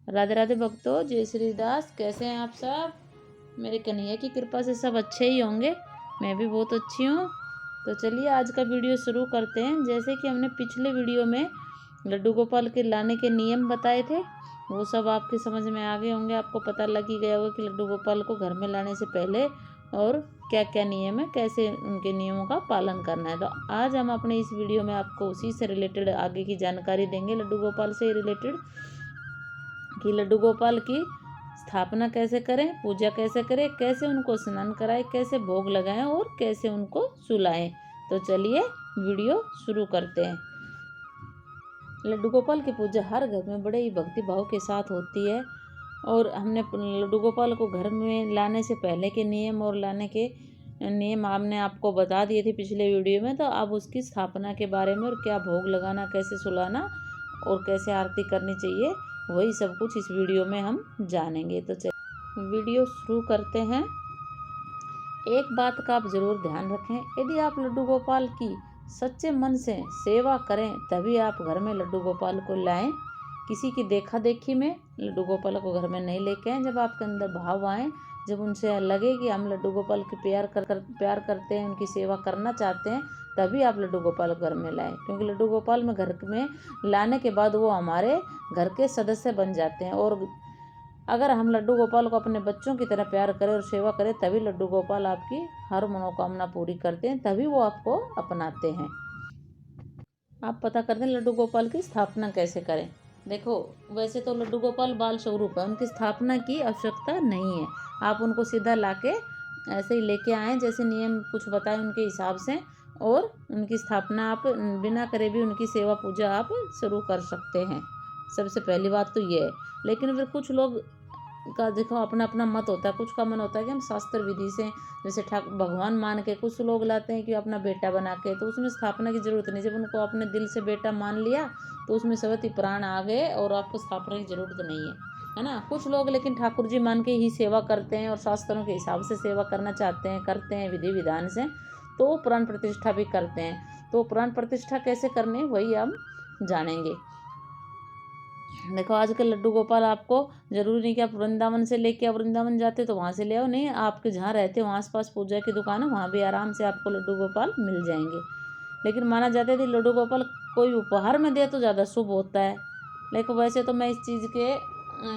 राधे राधे भक्तों, जय श्री दास। कैसे हैं आप सब? मेरे कन्हैया की कृपा से सब अच्छे ही होंगे। मैं भी बहुत अच्छी हूँ। तो चलिए आज का वीडियो शुरू करते हैं। जैसे कि हमने पिछले वीडियो में लड्डू गोपाल के लाने के नियम बताए थे, वो सब आपके समझ में आ गए होंगे। आपको पता लग ही गया होगा कि लड्डू गोपाल को घर में लाने से पहले और क्या क्या नियम है, कैसे उनके नियमों का पालन करना है। तो आज हम अपने इस वीडियो में आपको उसी से रिलेटेड आगे की जानकारी देंगे, लड्डू गोपाल से रिलेटेड, कि लड्डू गोपाल की स्थापना कैसे करें, पूजा कैसे करें, कैसे उनको स्नान कराएं, कैसे भोग लगाएं और कैसे उनको सुलाएं। तो चलिए वीडियो शुरू करते हैं। लड्डू गोपाल की पूजा हर घर में बड़े ही भक्ति भाव के साथ होती है। और हमने लड्डू गोपाल को घर में लाने से पहले के नियम और लाने के नियम हमने आपको बता दिए थे पिछले वीडियो में। तो अब उसकी स्थापना के बारे में और क्या भोग लगाना, कैसे सुलाना और कैसे आरती करनी चाहिए, वही सब कुछ इस वीडियो में हम जानेंगे। तो चलिए वीडियो शुरू करते हैं। एक बात का आप ज़रूर ध्यान रखें, यदि आप लड्डू गोपाल की सच्चे मन से सेवा करें तभी आप घर में लड्डू गोपाल को लाएं। किसी की देखा देखी में लड्डू गोपाल को घर में नहीं लेके आएँ। जब आपके अंदर भाव आए, जब उनसे लगे कि हम लड्डू गोपाल के प्यार करते हैं, उनकी सेवा करना चाहते हैं, तभी आप लड्डू गोपाल घर में लाएं। क्योंकि लड्डू गोपाल में घर में लाने के बाद वो हमारे घर के सदस्य बन जाते हैं। और अगर हम लड्डू गोपाल को अपने बच्चों की तरह प्यार करें और सेवा करें, तभी लड्डू गोपाल आपकी हर मनोकामना पूरी करते हैं, तभी वो आपको अपनाते हैं। आप पता करते हैं लड्डू गोपाल की स्थापना कैसे करें। देखो, वैसे तो लड्डू गोपाल बाल स्वरूप है, उनकी स्थापना की आवश्यकता नहीं है। आप उनको सीधा लाके ऐसे ही लेके आएँ, जैसे नियम कुछ बताएं उनके हिसाब से, और उनकी स्थापना आप बिना करे भी उनकी सेवा पूजा आप शुरू कर सकते हैं। सबसे पहली बात तो ये है। लेकिन फिर कुछ लोग का देखो अपना अपना मत होता है। कुछ का मन होता है कि हम शास्त्र विधि से, जैसे भगवान मान के कुछ लोग लाते हैं कि अपना बेटा बना के, तो उसमें स्थापना की जरूरत नहीं। जब उनको अपने दिल से बेटा मान लिया तो उसमें सवती प्राण आ गए और आपको स्थापना की जरूरत नहीं है ना। कुछ लोग लेकिन ठाकुर जी मान के ही सेवा करते हैं और शास्त्रों के हिसाब से सेवा करना चाहते हैं, करते हैं विधि विधान से, तो वो प्राण प्रतिष्ठा भी करते हैं। तो प्राण प्रतिष्ठा कैसे करनी वही हम जानेंगे। देखो, आजकल लड्डू गोपाल आपको जरूरी नहीं कि आप वृंदावन से लेके आप वृंदावन जाते तो वहाँ से ले आओ, नहीं, आपके जहाँ रहते हो वहाँ आस-पास पूजा की दुकान है, वहाँ भी आराम से आपको लड्डू गोपाल मिल जाएंगे। लेकिन माना जाता है कि लड्डू गोपाल कोई उपहार में दे तो ज़्यादा शुभ होता है। लेकिन वैसे तो मैं इस चीज़ के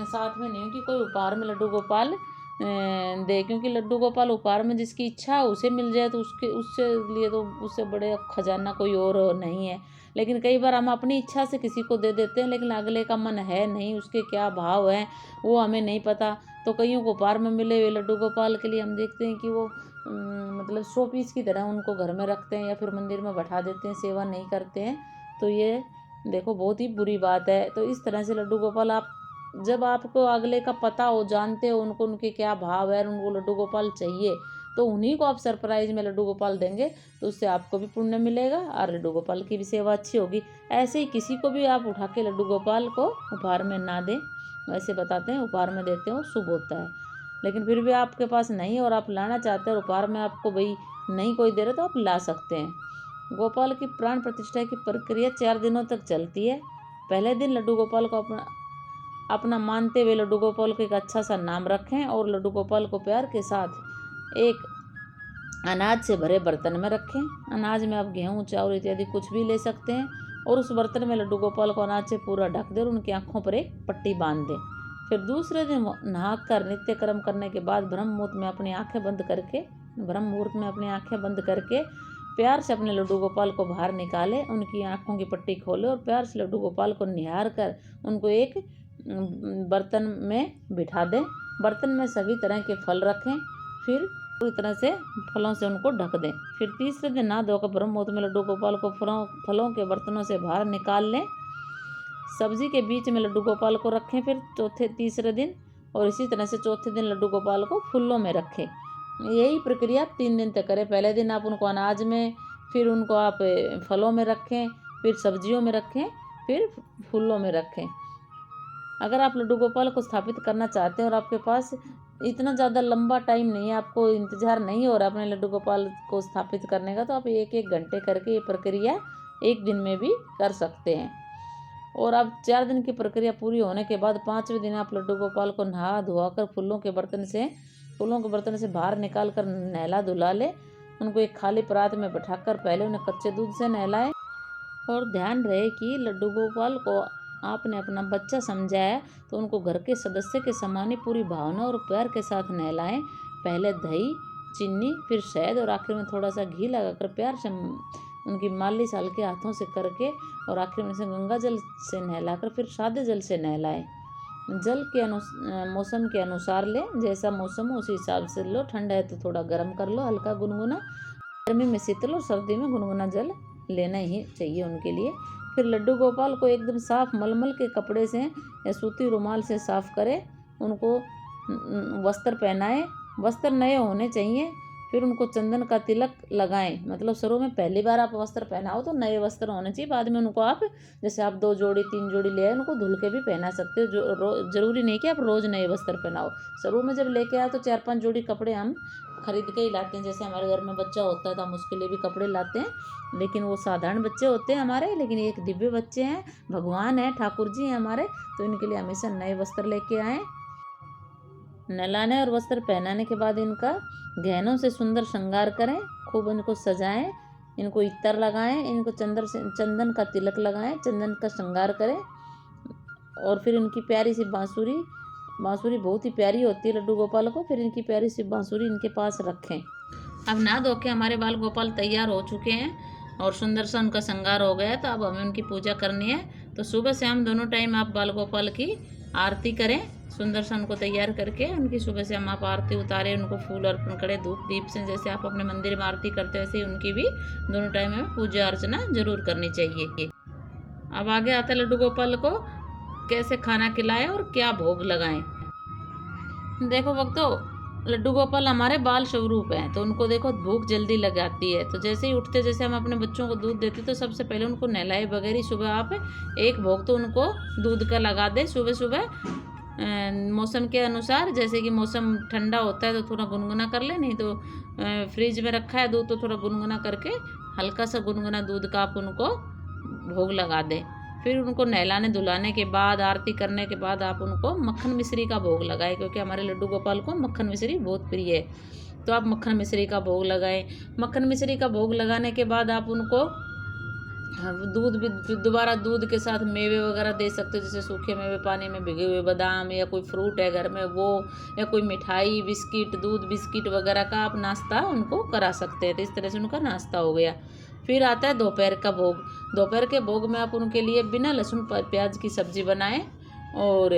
साथ में नहीं हूँ कि कोई उपहार में लड्डू गोपाल दे, क्योंकि लड्डू गोपाल उपहार में जिसकी इच्छा उसे मिल जाए तो उससे लिए तो उससे बड़े खजाना कोई और नहीं है। लेकिन कई बार हम अपनी इच्छा से किसी को दे देते हैं, लेकिन अगले का मन है नहीं, उसके क्या भाव हैं वो हमें नहीं पता। तो कईयों को उपहार में मिले हुए लड्डू गोपाल के लिए हम देखते हैं कि वो मतलब शो पीस की तरह उनको घर में रखते हैं या फिर मंदिर में बैठा देते हैं, सेवा नहीं करते हैं। तो ये देखो बहुत ही बुरी बात है। तो इस तरह से लड्डू गोपाल आप, जब आपको अगले का पता हो, जानते हो उनको, उनके क्या भाव है, उनको लड्डू गोपाल चाहिए, तो उन्हीं को आप सरप्राइज में लड्डू गोपाल देंगे तो उससे आपको भी पुण्य मिलेगा और लड्डू गोपाल की भी सेवा अच्छी होगी। ऐसे ही किसी को भी आप उठा के लड्डू गोपाल को उपहार में ना दें। वैसे बताते हैं उपहार में देते हो शुभ होता है। लेकिन फिर भी आपके पास नहीं और आप लाना चाहते हैं और उपहार में आपको भाई नहीं कोई दे रहे, तो आप ला सकते हैं। गोपाल की प्राण प्रतिष्ठा की प्रक्रिया 4 दिनों तक चलती है। पहले दिन लड्डू गोपाल को अपना मानते हुए लड्डू गोपाल को एक अच्छा सा नाम रखें और लड्डू गोपाल को प्यार के साथ एक अनाज से भरे बर्तन में रखें। अनाज में आप गेहूँ, चावल इत्यादि कुछ भी ले सकते हैं। और उस बर्तन में लड्डू गोपाल को अनाज से पूरा ढक दें और उनकी आंखों पर एक पट्टी बांध दें। फिर दूसरे दिन नहाकर नित्य कर्म करने के बाद ब्रह्म मुहूर्त में अपनी आंखें बंद करके प्यार से अपने लड्डू गोपाल को बाहर निकालें, उनकी आंखों की पट्टी खोलें और प्यार से लड्डू गोपाल को निहार कर उनको एक बर्तन में बिठा दें। बर्तन में सभी तरह के फल रखें, फिर पूरी तरह से फलों से उनको ढक दें। फिर तीसरे दिन नहा धोकर ब्रह्म मुहूर्त में लड्डू गोपाल को फलों के बर्तनों से बाहर निकाल लें। सब्जी के बीच में लड्डू गोपाल को रखें फिर तीसरे दिन, और इसी तरह से चौथे दिन लड्डू गोपाल को फूलों में रखें। यही प्रक्रिया आप 3 दिन तक करें। पहले दिन आप उनको अनाज में, फिर उनको आप फलों में रखें, फिर सब्जियों में रखें, फिर फूलों में रखें। अगर आप लड्डू गोपाल को स्थापित करना चाहते हैं और आपके पास इतना ज़्यादा लंबा टाइम नहीं है, आपको इंतज़ार नहीं हो रहा अपने लड्डू गोपाल को स्थापित करने का, तो आप 1-1 घंटे करके ये प्रक्रिया 1 दिन में भी कर सकते हैं। और अब 4 दिन की प्रक्रिया पूरी होने के बाद 5वें दिन आप लड्डू गोपाल को नहा धोआकर फूलों के बर्तन से बाहर निकाल कर नहला धुला ले। उनको एक खाली परात में बैठाकर पहले उन्हें कच्चे दूध से नहलाएं। और ध्यान रहे कि लड्डू गोपाल को आपने अपना बच्चा समझा है तो उनको घर के सदस्य के समान ही पूरी भावना और प्यार के साथ नहलाएं। पहले दही, चीनी, फिर शहद और आखिर में थोड़ा सा घी लगाकर प्यार से उनकी मालिश हल्के हाथों से करके और आखिर में से गंगा जल से नहलाकर फिर सादे जल से नहलाएं। जल के मौसम के अनुसार ले, जैसा मौसम हो उसी हिसाब से लो। ठंडा है तो थोड़ा गर्म कर लो, हल्का गुनगुना। गर्मी में शीतल और सर्दी में गुनगुना जल लेना ही चाहिए उनके लिए। फिर लड्डू गोपाल को एकदम साफ मलमल के कपड़े से या सूती रुमाल से साफ करें। उनको वस्त्र पहनाएं, वस्त्र नए होने चाहिए। फिर उनको चंदन का तिलक लगाएं, मतलब शुरू में पहली बार आप वस्त्र पहनाओ तो नए वस्त्र होने चाहिए। बाद में उनको आप जैसे आप 2 जोड़ी 3 जोड़ी ले आए उनको धुल के भी पहना सकते हो। जरूरी नहीं कि आप रोज़ नए वस्त्र पहनाओ। शुरू में जब लेके आओ तो 4-5 जोड़ी कपड़े हम खरीद के ही लाते हैं। जैसे हमारे घर में बच्चा होता है तो हम उसके लिए भी कपड़े लाते हैं, लेकिन वो साधारण बच्चे होते हैं हमारे। लेकिन एक दिव्य बच्चे हैं, भगवान है, ठाकुर जी हैं हमारे, तो इनके लिए हमेशा नए वस्त्र लेके आएँ। नहलाने और वस्त्र पहनाने के बाद इनका गहनों से सुंदर श्रृंगार करें, खूब इनको सजाएं, इनको इत्तर लगाएं, इनको चंदन का तिलक लगाएं, चंदन का श्रृंगार करें। और फिर इनकी प्यारी सी बांसुरी बहुत ही प्यारी होती है लड्डू गोपाल को। फिर इनकी प्यारी सी बांसुरी इनके पास रखें। अब नहा धो के हमारे बाल गोपाल तैयार हो चुके हैं और सुंदर सा उनका श्रृंगार हो गया है। तो अब हमें उनकी पूजा करनी है। तो सुबह शाम दोनों टाइम आप बाल गोपाल की आरती करें। सुंदर सा उनको तैयार करके उनकी सुबह से हम आप आरती उतारें, उनको फूल अर्पण करें धूप दीप से। जैसे आप अपने मंदिर में आरती करते हैं वैसे ही उनकी भी दोनों टाइम में पूजा अर्चना जरूर करनी चाहिए। अब आगे आता है लड्डू गोपाल को कैसे खाना खिलाएं और क्या भोग लगाएं। देखो भक्तों, लड्डू गोपाल हमारे बाल स्वरूप हैं, तो उनको देखो भूख जल्दी लग जाती है। तो जैसे ही उठते, जैसे हम अपने बच्चों को दूध देते तो सबसे पहले उनको नहलाए बगैर ही सुबह आप एक भोग तो उनको दूध का लगा दें सुबह सुबह। मौसम के अनुसार, जैसे कि मौसम ठंडा होता है तो थोड़ा गुनगुना कर ले, नहीं तो फ्रिज में रखा है दूध तो थोड़ा गुनगुना करके हल्का सा गुनगुना दूध का आप उनको भोग लगा दें। फिर उनको नहलाने धुलाने के बाद, आरती करने के बाद आप उनको मक्खन मिश्री का भोग लगाएं, क्योंकि हमारे लड्डू गोपाल को मक्खन मिश्री बहुत प्रिय है। तो आप मक्खन मिश्री का भोग लगाएं। मक्खन मिश्री का भोग लगाने के बाद आप उनको दूध भी दोबारा दूध के साथ मेवे वगैरह दे सकते हो। जैसे सूखे मेवे, पानी में भिगे हुए बादाम, या कोई फ्रूट है घर में वो, या कोई मिठाई, बिस्किट, दूध बिस्किट वगैरह का आप नाश्ता उनको करा सकते हैं। तो इस तरह से उनका नाश्ता हो गया। फिर आता है दोपहर का भोग। दोपहर के भोग में आप उनके लिए बिना लहसुन प्याज की सब्जी बनाएं। और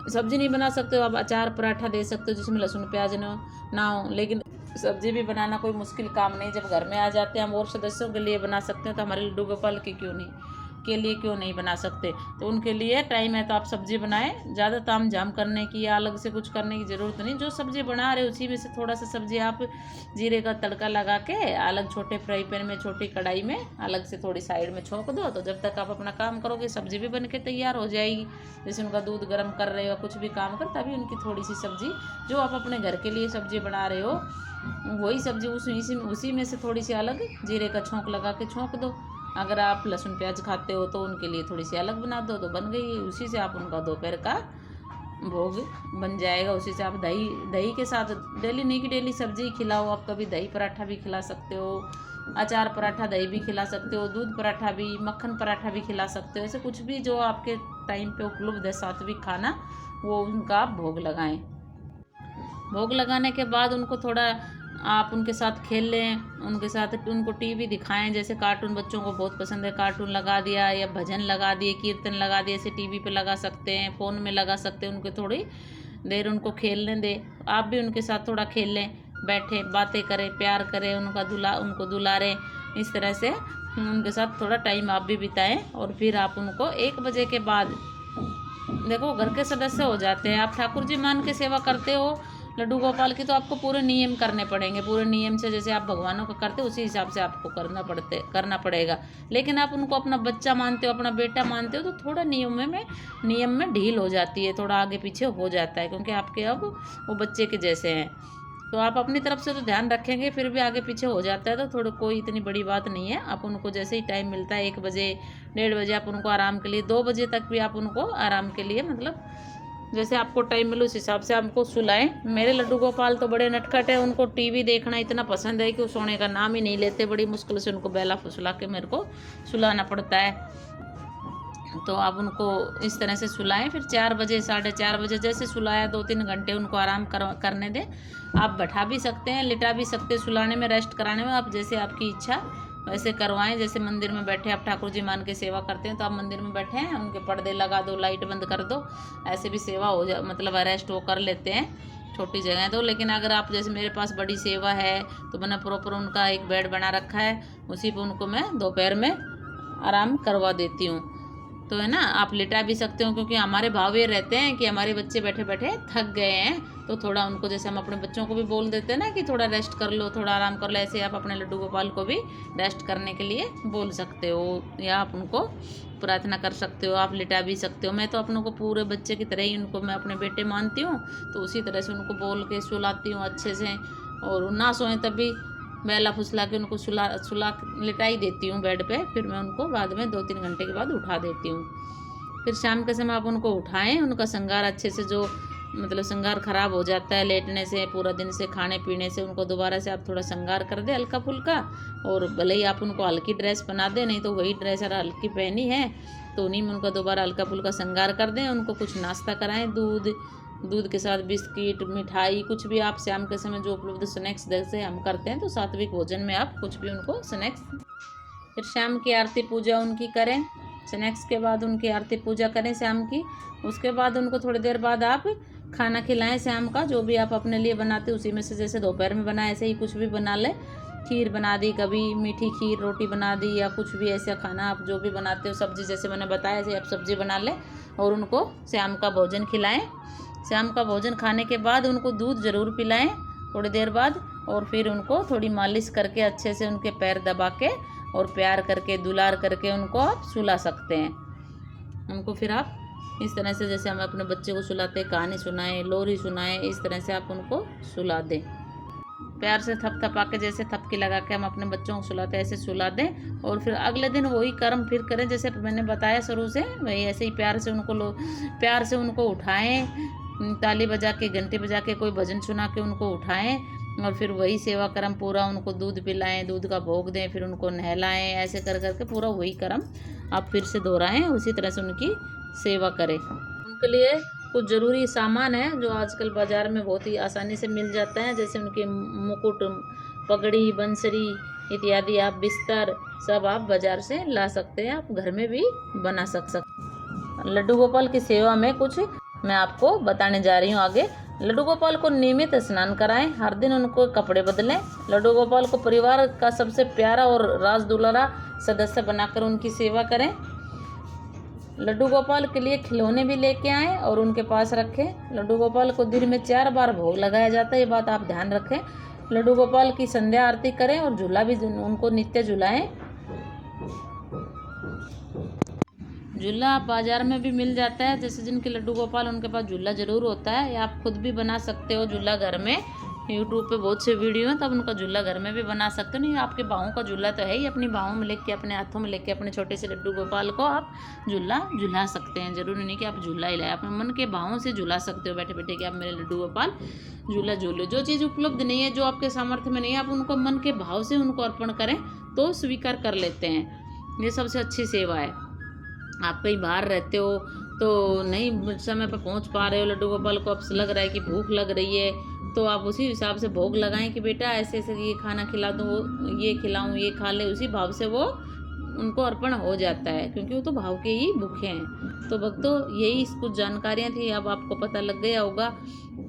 सब्जी नहीं बना सकते हो आप अचार पराठा दे सकते हो जिसमें लहसुन प्याज ना हो। लेकिन सब्जी भी बनाना कोई मुश्किल काम नहीं, जब घर में आ जाते हैं हम और सदस्यों के लिए बना सकते हैं, तो हमारे लड्डू गोपाल के लिए क्यों नहीं बना सकते। तो उनके लिए टाइम है तो आप सब्जी बनाएं। ज़्यादा ताम झाम करने की या अलग से कुछ करने की ज़रूरत नहीं। जो सब्जी बना रहे उसी में से थोड़ा सा सब्जी आप जीरे का तड़का लगा के अलग छोटे फ्राई पैन में, छोटी कढ़ाई में अलग से थोड़ी साइड में छोंक दो। तो जब तक आप अपना काम करोगे सब्जी भी बन के तैयार हो जाएगी। जैसे उनका दूध गर्म कर रहे हो, कुछ भी काम कर, तभी उनकी थोड़ी सी सब्जी जो आप अपने घर के लिए सब्जी बना रहे हो वही सब्जी उसी में से थोड़ी सी अलग जीरे का छोंक लगा के छोंक दो। अगर आप लहसुन प्याज खाते हो तो उनके लिए थोड़ी सी अलग बना दो, तो बन गई। उसी से आप उनका दोपहर का भोग बन जाएगा। उसी से आप दही के साथ, डेली नहीं कि डेली सब्जी खिलाओ, आप कभी दही पराठा भी खिला सकते हो, अचार पराठा दही भी खिला सकते हो, दूध पराठा भी, मक्खन पराठा भी खिला सकते हो। ऐसे कुछ भी जो आपके टाइम पे उपलब्ध है सात्विक खाना, वो उनका आप भोग लगाएं। भोग लगाने के बाद उनको थोड़ा आप उनके साथ खेल लें, उनके साथ उनको टीवी दिखाएं। जैसे कार्टून बच्चों को बहुत पसंद है, कार्टून लगा दिया या भजन लगा दिए, कीर्तन लगा दिए, ऐसे टीवी पे लगा सकते हैं, फ़ोन में लगा सकते हैं। उनको थोड़ी देर उनको खेलने दें, आप भी उनके साथ थोड़ा खेल लें, बैठे बातें करें, प्यार करें, उनको दुलारें। इस तरह से उनके साथ थोड़ा टाइम आप भी बिताएं। और फिर आप उनको 1 बजे के बाद, देखो घर के सदस्य हो जाते हैं, आप ठाकुर जी मान के सेवा करते हो लड्डू गोपाल की, तो आपको पूरे नियम करने पड़ेंगे। पूरे नियम से जैसे आप भगवानों का करते हो उसी हिसाब से आपको करना पड़ेगा। लेकिन आप उनको अपना बच्चा मानते हो, अपना बेटा मानते हो, तो थोड़ा नियम में ढील हो जाती है, थोड़ा आगे पीछे हो जाता है, क्योंकि आपके अब वो बच्चे के जैसे हैं। तो आप अपनी तरफ से तो ध्यान रखेंगे, फिर भी आगे पीछे हो जाता है तो थोड़ा कोई इतनी बड़ी बात नहीं है। आप उनको जैसे ही टाइम मिलता है 1 बजे 1:30 बजे आप उनको आराम के लिए, 2 बजे तक भी आप उनको आराम के लिए मतलब जैसे आपको टाइम मिले उस हिसाब से आपको सुलाएं। मेरे लड्डू गोपाल तो बड़े नटखट है, उनको टीवी देखना इतना पसंद है कि वो सोने का नाम ही नहीं लेते। बड़ी मुश्किल से उनको बेला फुसला के मेरे को सुलाना पड़ता है। तो आप उनको इस तरह से सुलाएं। फिर 4 बजे 4:30 बजे जैसे सुलाया 2-3 घंटे उनको आराम करने दें। आप बैठा भी सकते हैं, लिटा भी सकते हैं, सुलाने में रेस्ट कराने में आप जैसे आपकी इच्छा वैसे करवाएं। जैसे मंदिर में बैठे आप ठाकुर जी मान के सेवा करते हैं तो आप मंदिर में बैठे हैं, उनके पर्दे लगा दो, लाइट बंद कर दो, ऐसे भी सेवा हो जा मतलब रेस्ट वो कर लेते हैं, छोटी जगह है तो। लेकिन अगर आप जैसे मेरे पास बड़ी सेवा है तो मैंने प्रॉपर उनका एक बेड बना रखा है, उसी पर उनको मैं दोपहर में आराम करवा देती हूँ। तो है ना, आप लिटा भी सकते हो, क्योंकि हमारे भाव ये रहते हैं कि हमारे बच्चे बैठे बैठे थक गए हैं तो थोड़ा उनको, जैसे हम अपने बच्चों को भी बोल देते हैं ना कि थोड़ा रेस्ट कर लो, थोड़ा आराम कर लो, ऐसे आप अपने लड्डू गोपाल को भी रेस्ट करने के लिए बोल सकते हो, या आप उनको प्रार्थना कर सकते हो, आप लिटा भी सकते हो। मैं तो अपनों को पूरे बच्चे की तरह ही उनको मैं अपने बेटे मानती हूँ, तो उसी तरह से उनको बोल के सुलाती हूँ अच्छे से। और ना सोएं तभी बेला फुसला के उनको सुला लिटा ही देती हूँ बेड पे। फिर मैं उनको बाद में 2-3 घंटे के बाद उठा देती हूँ। फिर शाम के समय आप उनको उठाएं, उनका श्रृंगार अच्छे से, जो मतलब श्रृंगार खराब हो जाता है लेटने से, पूरा दिन से खाने पीने से, उनको दोबारा से आप थोड़ा श्रृंगार कर दें हल्का फुल्का। और भले ही आप उनको हल्की ड्रेस बना दें, नहीं तो वही ड्रेस अगर हल्की पहनी है तो उन्हीं में उनका दोबारा हल्का फुल्का श्रृंगार कर दें। उनको कुछ नाश्ता कराएं, दूध के साथ बिस्किट, मिठाई, कुछ भी आप शाम के समय जो उपलब्ध स्नैक्स जैसे हम करते हैं तो सात्विक भोजन में आप कुछ भी उनको स्नैक्स। फिर शाम की आरती पूजा उनकी करें, स्नैक्स के बाद उनकी आरती पूजा करें शाम की। उसके बाद उनको थोड़ी देर बाद आप खाना खिलाएं शाम का, जो भी आप अपने लिए बनाते उसी में से, जैसे दोपहर में बनाए ऐसे ही कुछ भी बना लें। खीर बना दी, कभी मीठी खीर रोटी बना दी, या कुछ भी ऐसा खाना आप जो भी बनाते हो, सब्ज़ी जैसे मैंने बताया ऐसे आप सब्ज़ी बना लें और उनको शाम का भोजन खिलाएं। शाम का भोजन खाने के बाद उनको दूध ज़रूर पिलाएं थोड़ी देर बाद। और फिर उनको थोड़ी मालिश करके अच्छे से उनके पैर दबा के और प्यार करके दुलार करके उनको आप सुला सकते हैं। उनको फिर आप इस तरह से, जैसे हम अपने बच्चे को सुलाते हैं, कहानी सुनाएं, लोरी सुनाएं, इस तरह से आप उनको सुला दें। प्यार से थपथपा के, जैसे थपकी लगा के हम अपने बच्चों को सुलाते हैं ऐसे सुला दें। और फिर अगले दिन वही कर्म फिर करें जैसे मैंने बताया शुरू से, वही ऐसे ही प्यार से उनको उठाएं, ताली बजा के, घंटी बजा के, कोई भजन सुना के उनको उठाएं। और फिर वही सेवा कर्म पूरा, उनको दूध पिलाएं, दूध का भोग दें, फिर उनको नहलाएं, ऐसे कर करके पूरा वही कर्म आप फिर से दोहराएं, उसी तरह से उनकी सेवा करें। उनके लिए कुछ ज़रूरी सामान है जो आजकल बाज़ार में बहुत ही आसानी से मिल जाता है, जैसे उनके मुकुट, पगड़ी, बंसरी इत्यादि, आप बिस्तर सब आप बाज़ार से ला सकते हैं, आप घर में भी बना सकते। लड्डू गोपाल की सेवा में कुछ मैं आपको बताने जा रही हूँ आगे। लड्डू गोपाल को नियमित स्नान कराएं, हर दिन उनको कपड़े बदलें। लड्डू गोपाल को परिवार का सबसे प्यारा और राज दुलारा सदस्य बनाकर उनकी सेवा करें। लड्डू गोपाल के लिए खिलौने भी लेके आएँ और उनके पास रखें। लड्डू गोपाल को दिन में 4 बार भोग लगाया जाता है, ये बात आप ध्यान रखें। लड्डू गोपाल की संध्या आरती करें और झूला भी उनको नित्य झुलाएं। झूला आप बाज़ार में भी मिल जाता है, जैसे जिनके लड्डू गोपाल उनके पास झूला ज़रूर होता है, या आप खुद भी बना सकते हो झूला घर में। यूट्यूब पे बहुत से वीडियो हैं, तब उनका झूला घर में भी बना सकते हो। नहीं, आपके बाहों का झूला तो है ही, अपनी बाहों में लेके, अपने हाथों में लेके अपने छोटे से लड्डू गोपाल को आप झूला झुला सकते हैं। ज़रूरी नहीं कि आप झूला ही लाए, अपने मन के बाहों से झुला सकते हो बैठे बैठे कि आप मेरे लड्डू गोपाल झूला झूलो। जो चीज़ उपलब्ध नहीं है, जो आपके सामर्थ्य में नहीं है, आप उनको मन के भाव से उनको अर्पण करें तो स्वीकार कर लेते हैं। ये सबसे अच्छी सेवा है। आप कहीं बाहर रहते हो तो नहीं समय पर पहुंच पा रहे हो, लड्डू गोपाल को अब लग रहा है कि भूख लग रही है, तो आप उसी हिसाब से भोग लगाएं कि बेटा ऐसे ऐसे ये खाना खिला दूँ, ये खिलाऊं, ये खा ले, उसी भाव से वो उनको अर्पण हो जाता है, क्योंकि वो तो भाव के ही भूखे हैं। तो भक्तों, यही कुछ जानकारियाँ थी, अब आपको पता लग गया होगा।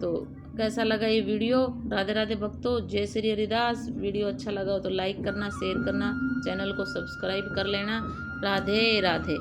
तो कैसा लगा ये वीडियो? राधे राधे भक्तों, जय श्री हरिदास। वीडियो अच्छा लगा हो तो लाइक करना, शेयर करना, चैनल को सब्सक्राइब कर लेना। राधे राधे।